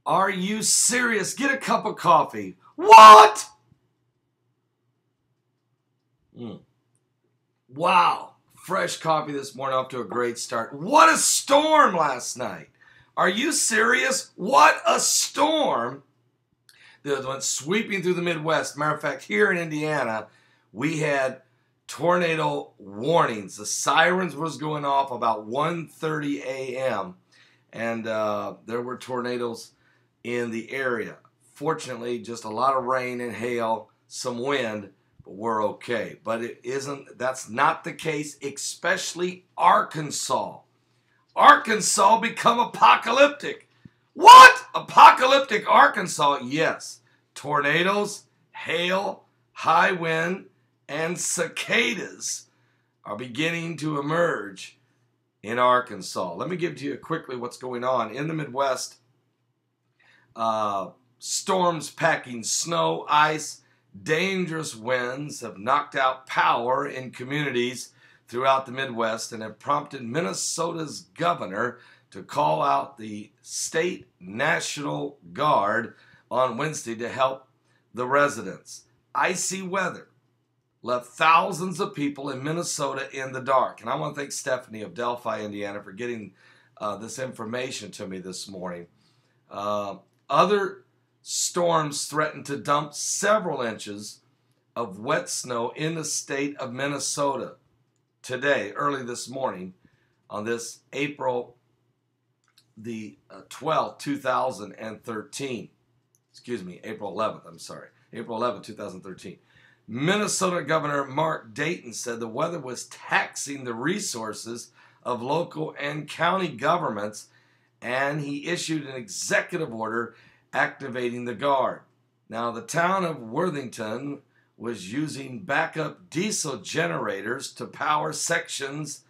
Are you serious? Get a cup of coffee. What? Wow. Fresh coffee this morning, off to a great start. What a storm last night. Are you serious? What a storm that went sweeping through the Midwest. Matter of fact, here in Indiana, we had tornado warnings. The sirens was going off about 1:30 a.m. and there were tornadoes in the area. Fortunately, just a lot of rain and hail, some wind, but we're okay. But that's not the case, especially Arkansas. Arkansas become apocalyptic. What? Apocalyptic Arkansas? Yes. Tornadoes, hail, high wind, and cicadas are beginning to emerge in Arkansas. Let me give to you quickly what's going on. In the Midwest, storms packing snow, ice, dangerous winds have knocked out power in communities throughout the Midwest and have prompted Minnesota's governor to call out the state National Guard on Wednesday to help the residents. Icy weather left thousands of people in Minnesota in the dark. And I want to thank Stephanie of Delphi, Indiana, for getting this information to me this morning. Other storms threatened to dump several inches of wet snow in the state of Minnesota today, early this morning, on this April the 12th, 2013. Excuse me, April 11th, I'm sorry. April 11th, 2013. Minnesota Governor Mark Dayton said the weather was taxing the resources of local and county governments, and he issued an executive order activating the Guard. Now, the town of Worthington was using backup diesel generators to power sections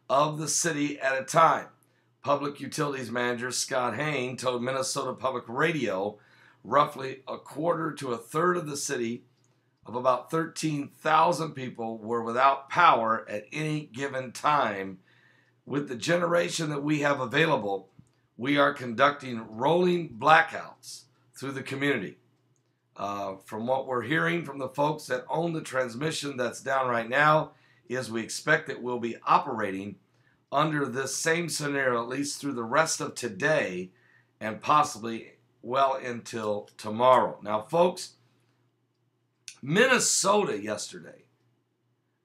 of the city at a time. Public Utilities Manager Scott Hain told Minnesota Public Radio roughly a quarter to a third of the city of about 13,000 people were without power at any given time. With the generation that we have available, we are conducting rolling blackouts through the community. From what we're hearing from the folks that own the transmission that's down right now, is we expect that we'll be operating under this same scenario at least through the rest of today and possibly well until tomorrow. Now, folks, Minnesota yesterday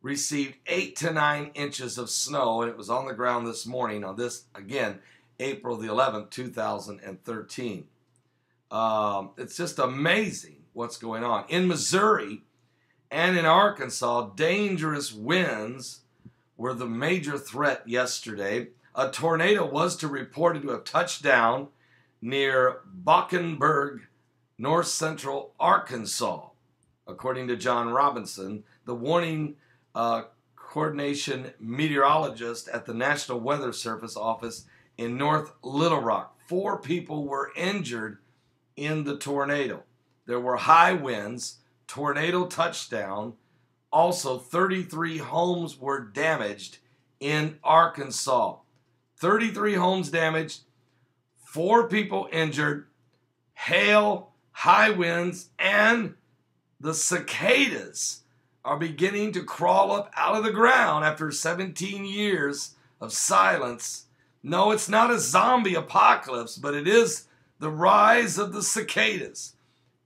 received 8 to 9 inches of snow, and it was on the ground this morning on this, again, April the 11th, 2013. It's just amazing what's going on. In Missouri and in Arkansas, dangerous winds were the major threat yesterday. A tornado was reported to have touched down near Bockenburg, north central Arkansas. According to John Robinson, the warning coordination meteorologist at the National Weather Service office in North Little Rock. 4 people were injured in the tornado. There were high winds, tornado touchdown. Also, 33 homes were damaged in Arkansas. 33 homes damaged, 4 people injured, hail, high winds, and the cicadas are beginning to crawl up out of the ground after 17 years of silence. No, it's not a zombie apocalypse, but it is the rise of the cicadas,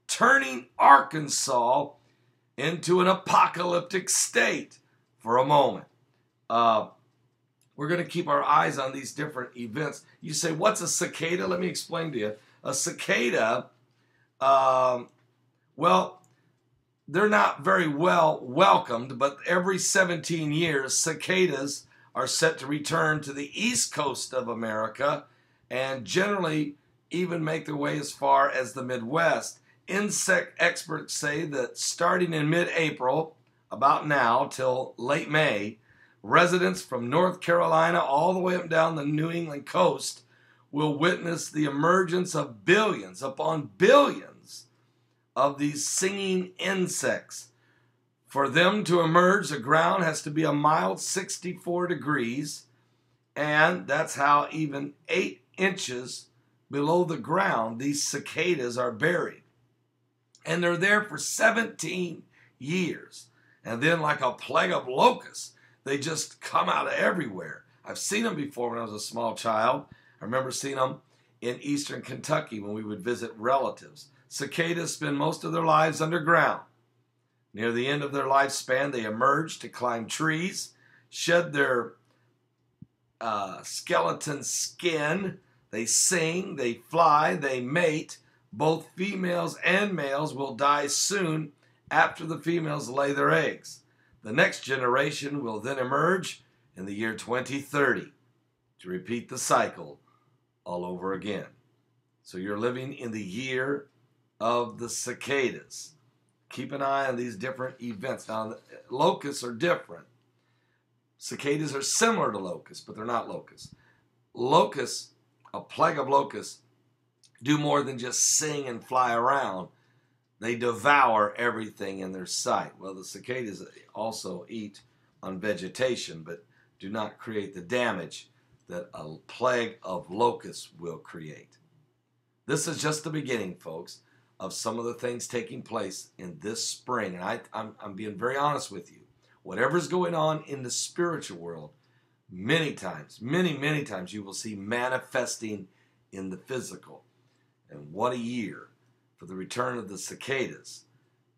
turning Arkansas into an apocalyptic state for a moment. We're going to keep our eyes on these different events. You say, what's a cicada? Let me explain to you. A cicada, well, they're not very well welcomed, but every 17 years, cicadas are set to return to the east coast of America and generally even make their way as far as the Midwest. Insect experts say that starting in mid-April, about now till late May, residents from North Carolina all the way up down the New England coast will witness the emergence of billions upon billions of these singing insects. For them to emerge, the ground has to be a mild 64 degrees, and that's how even 8 inches below the ground, these cicadas are buried. And they're there for 17 years. And then like a plague of locusts, they just come out of everywhere. I've seen them before when I was a small child. I remember seeing them in eastern Kentucky when we would visit relatives. Cicadas spend most of their lives underground. Near the end of their lifespan, they emerge to climb trees, shed their skeleton skin. They sing, they fly, they mate. Both females and males will die soon after the females lay their eggs. The next generation will then emerge in the year 2030 to repeat the cycle all over again. So you're living in the year of the cicadas. Keep an eye on these different events. Now, locusts are different. Cicadas are similar to locusts, but they're not locusts. Locusts, a plague of locusts, do more than just sing and fly around. They devour everything in their sight. Well, the cicadas also eat on vegetation, but do not create the damage that a plague of locusts will create. This is just the beginning, folks, of some of the things taking place in this spring. And I'm being very honest with you. Whatever's going on in the spiritual world, many times, many times, you will see manifesting in the physical. And what a year for the return of the cicadas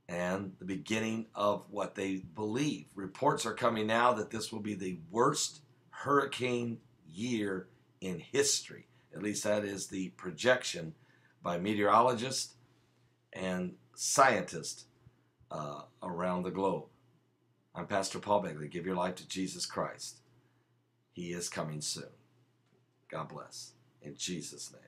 and the beginning of what they believe. Reports are coming now that this will be the worst hurricane year in history. At least that is the projection by meteorologists and scientists around the globe. I'm Pastor Paul Begley. Give your life to Jesus Christ. He is coming soon. God bless. In Jesus' name.